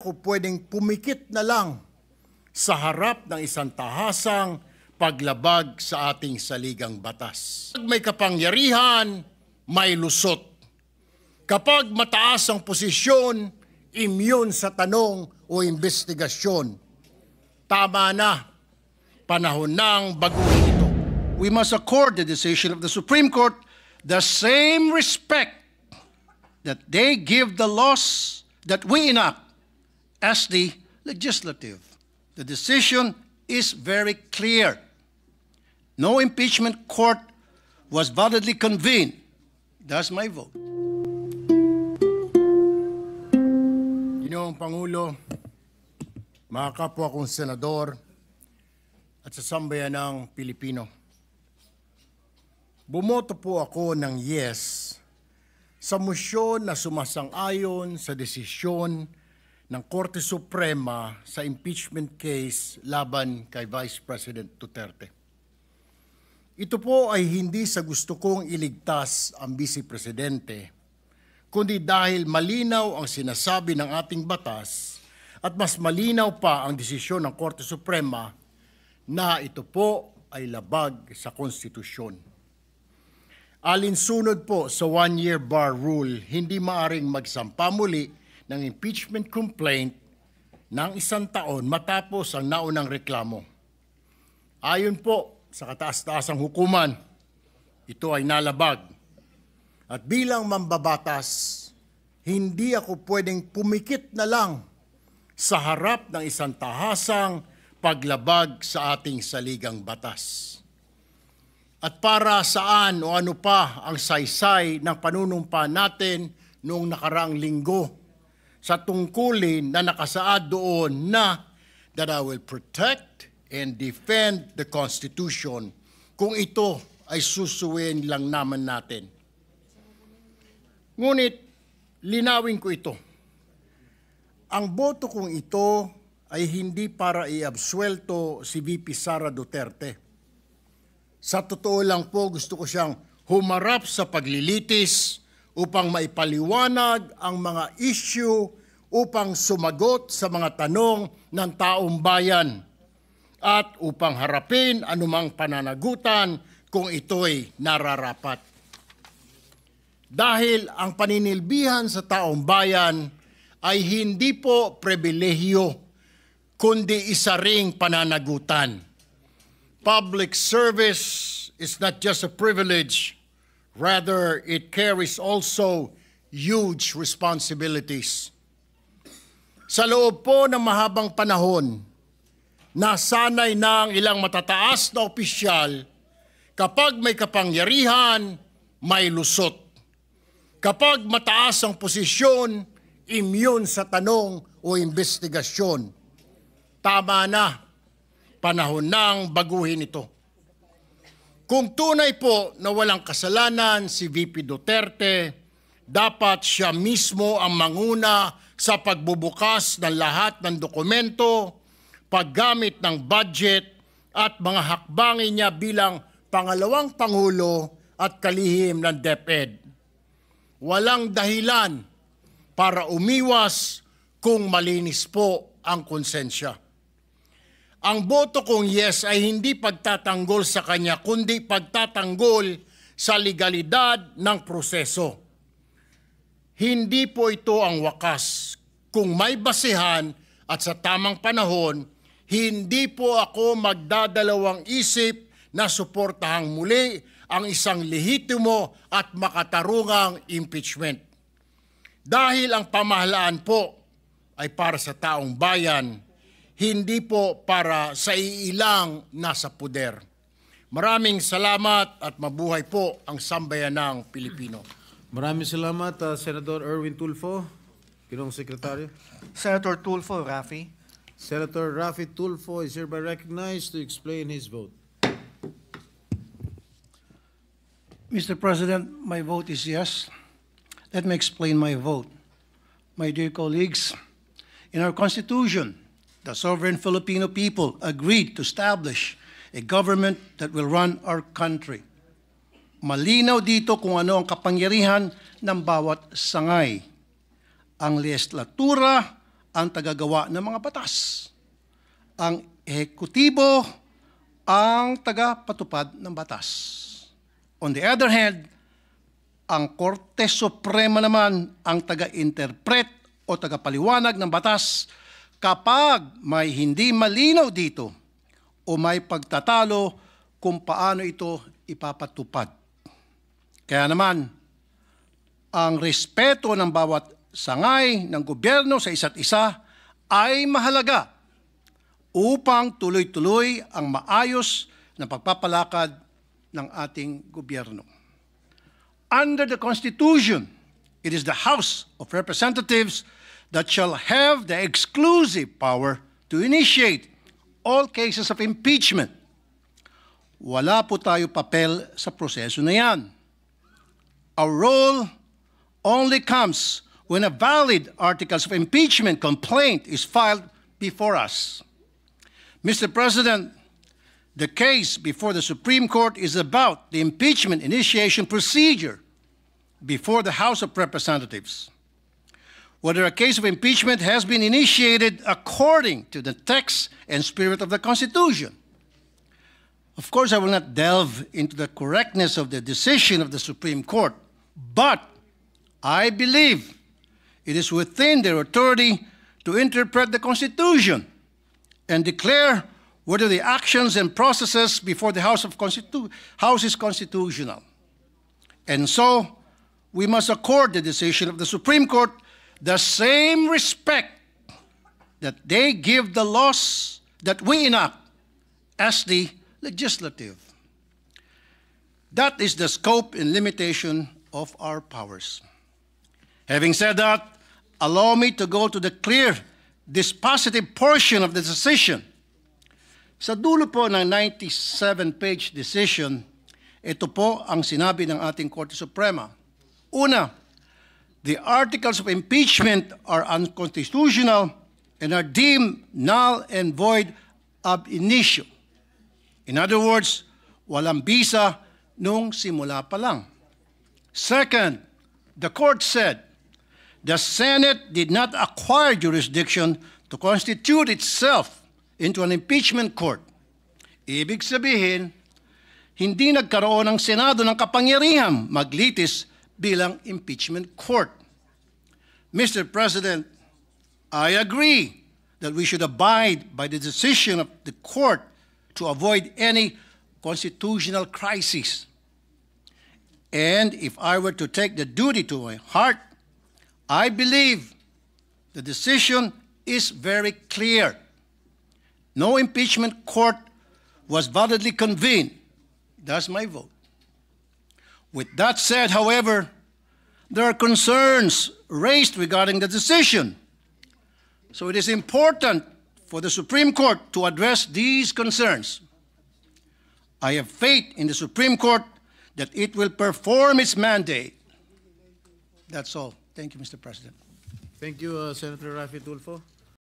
ako pwedeng pumikit na lang sa harap ng isang tahasang paglabag sa ating saligang batas. Kapag may kapangyarihan, may lusot. Kapag mataas ang posisyon, immune sa tanong o investigasyon. Tama na, panahon ng baguhin ito. We must accord the decision of the Supreme Court the same respect that they give the laws that we enact as the legislative. The decision is very clear. No impeachment court was validly convened. That's my vote. Ginoong Pangulo, mga kapwa kong senador at sa sambayanang Pilipino, bumoto po ako ng yes sa mosyon na sumasang-ayon sa desisyon ng Korte Suprema sa impeachment case laban kay Vice President Duterte. Ito po ay hindi sa gusto kong iligtas ang Vice Presidente, kundi dahil malinaw ang sinasabi ng ating batas at mas malinaw pa ang desisyon ng Korte Suprema na ito po ay labag sa konstitusyon. Alinsunod po sa one-year bar rule, hindi maaring magsampa muli ng impeachment complaint ng 1 taon matapos ang naunang reklamo. Ayon po sa kataas-taasang hukuman, ito ay nalabag. At bilang mambabatas, hindi ako pwedeng pumikit na lang sa harap ng isang tahasang paglabag sa ating saligang batas. At para saan o ano pa ang saysay ng panunumpa natin noong nakaraang linggo sa tungkulin na nakasaad doon na that I will protect and defend the Constitution kung ito ay susuwin lang naman natin. Ngunit linawin ko ito. Ang boto kong ito ay hindi para i-absuelto si VP Sara Duterte. Sa totoo lang po, gusto ko siyang humarap sa paglilitis upang maipaliwanag ang mga issue upang sumagot sa mga tanong ng taong bayan at upang harapin anumang pananagutan kung ito'y nararapat. Dahil ang paninilbihan sa taong bayan ay hindi po pribilehiyo, kundi isa ring pananagutan. Public service is not just a privilege, rather it carries also huge responsibilities. Sa loob po ng mahabang panahon, nasanay na ang ilang matataas na opisyal kapag may kapangyarihan, may lusot. Kapag mataas ang posisyon, immune sa tanong o investigasyon. Tama na, panahon ng baguhin ito. Kung tunay po na walang kasalanan si VP Duterte, dapat siya mismo ang manguna sa pagbubukas ng lahat ng dokumento, paggamit ng budget at mga hakbangin niya bilang pangalawang Pangulo at kalihim ng DepEd. Walang dahilan para umiwas kung malinis po ang konsensya. Ang boto kong yes ay hindi pagtatanggol sa kanya, kundi pagtatanggol sa legalidad ng proseso. Hindi po ito ang wakas. Kung may basehan at sa tamang panahon, hindi po ako magdadalawang isip na suportahang muli ang isang lehitimo at makatarungang impeachment. Dahil ang pamahalaan po ay para sa taong bayan, hindi po para sa iilang nasa puder. Maraming salamat at mabuhay po ang sambayanang Pilipino. Maraming salamat, Senator Erwin Tulfo. Ginoong Sekretaryo. Senator Tulfo, Rafi. Senator Rafi Tulfo is hereby recognized to explain his vote. Mr. President, my vote is yes. Let me explain my vote. My dear colleagues, in our Constitution, the sovereign Filipino people agreed to establish a government that will run our country. Malinaw dito kung ano ang kapangyarihan ng bawat sangay. Ang legislatura ang tagagawa ng mga batas. Ang ehekutibo ang tagapatupad ng batas. On the other hand, ang Korte Suprema naman ang taga-interpret o tagapaliwanag ng batas kapag may hindi malinaw dito o may pagtatalo kung paano ito ipapatupad. Kaya naman, ang respeto ng bawat sangay ng gobyerno sa isa't isa ay mahalaga upang tuloy-tuloy ang maayos na pagpapalakad ng ating gobyerno. Under the Constitution, it is the House of Representatives that shall have the exclusive power to initiate all cases of impeachment. Wala po tayo papel sa proseso na yan. Our role only comes when a valid articles of impeachment complaint is filed before us. Mr. President, the case before the Supreme Court is about the impeachment initiation procedure before the House of Representatives. Whether a case of impeachment has been initiated according to the text and spirit of the Constitution. Of course, I will not delve into the correctness of the decision of the Supreme Court, but I believe it is within their authority to interpret the Constitution and declare whether the actions and processes before the House is constitutional. And so, we must accord the decision of the Supreme Court the same respect that they give the laws that we enact as the legislative. That is the scope and limitation of our powers. Having said that, allow me to go to the clear, dispositive portion of the decision. Sa dulo po ng 97-page decision, ito po ang sinabi ng ating Korte Suprema. Una, the articles of impeachment are unconstitutional and are deemed null and void ab initio. In other words, walang bisa nung simula pa lang. Second, the court said, the Senate did not acquire jurisdiction to constitute itself into an impeachment court. Ibig sabihin, hindi nagkaroon ng Senado ng kapangyarihang maglitis bilang impeachment court. Mr. President, I agree that we should abide by the decision of the court to avoid any constitutional crisis. And if I were to take the duty to my heart, I believe the decision is very clear. No impeachment court was validly convened. That's my vote. With that said, however, there are concerns raised regarding the decision. So it is important for the Supreme Court to address these concerns. I have faith in the Supreme Court that it will perform its mandate. That's all. Thank you, Mr. President. Thank you, Senator Raffy Tulfo.